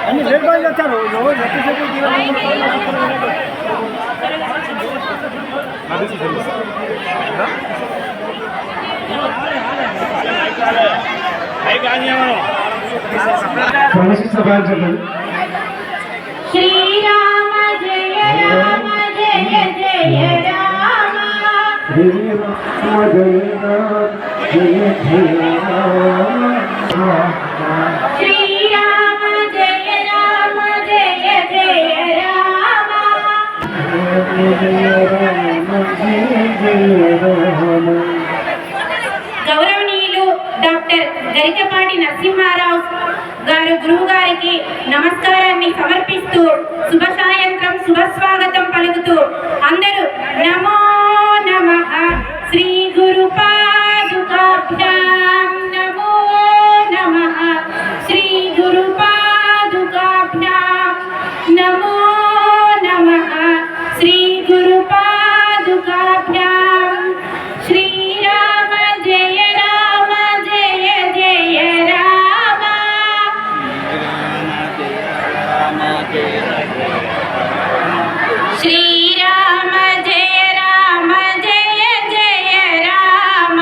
అన్ని రేట్ బాగా చేస్తారు శ్రీరామ జయ రామ జయ జయ రామ శ్రీరామ జయ రామ జయ జయ రామ శ్రీరామ జయ రామ జయ జయ రామ గౌరవనీయులు డాక్టర్ గరికపాటి నరసింహారావు గారు గురువు గారికి నమస్కారాన్ని సమర్పిస్తూ శుభ సాయంత్రం శుభ స్వాగతం పలుకుతూ అందరూ నమో నమః శ్రీ గురు పాదుకాభ్యాం నమో నమః శ్రీ గురు పాదుకాభ్యాం నమో నమః శ్రీ గురు పాదుకాభ్యాం శ్రీరామ జయ రామ జయ జయ రామ శ్రీరామ జయ రామ జయ జయ రామ.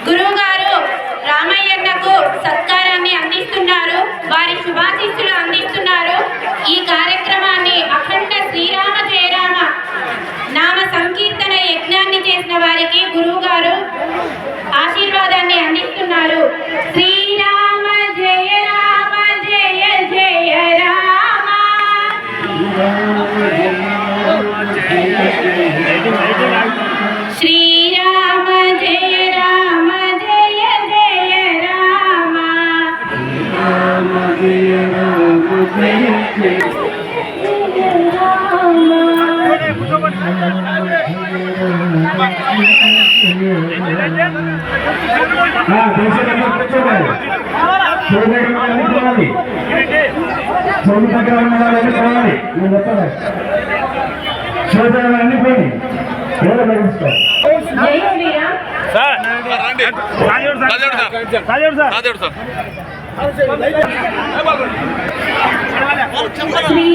గురువు గారు రామయ్యన్నకు సత్కారాన్ని అందిస్తున్నారు, వారి శుభాశీస్సులు అందిస్తున్నారు. ఈ కార్యక్రమాన్ని అఖండ శ్రీరామ జయరామ నామ సంకీర్తన యజ్ఞాన్ని చేసిన వారికి గురువు గారు ఆశీర్వాదాన్ని అందిస్తున్నారు. శ్రీరామ జయ రామ జయ జయ రామ శ్రీరామ జయ రామ జయ జయ రామ అన్ని పోయి జై శ్రీరామ్. శ్రీ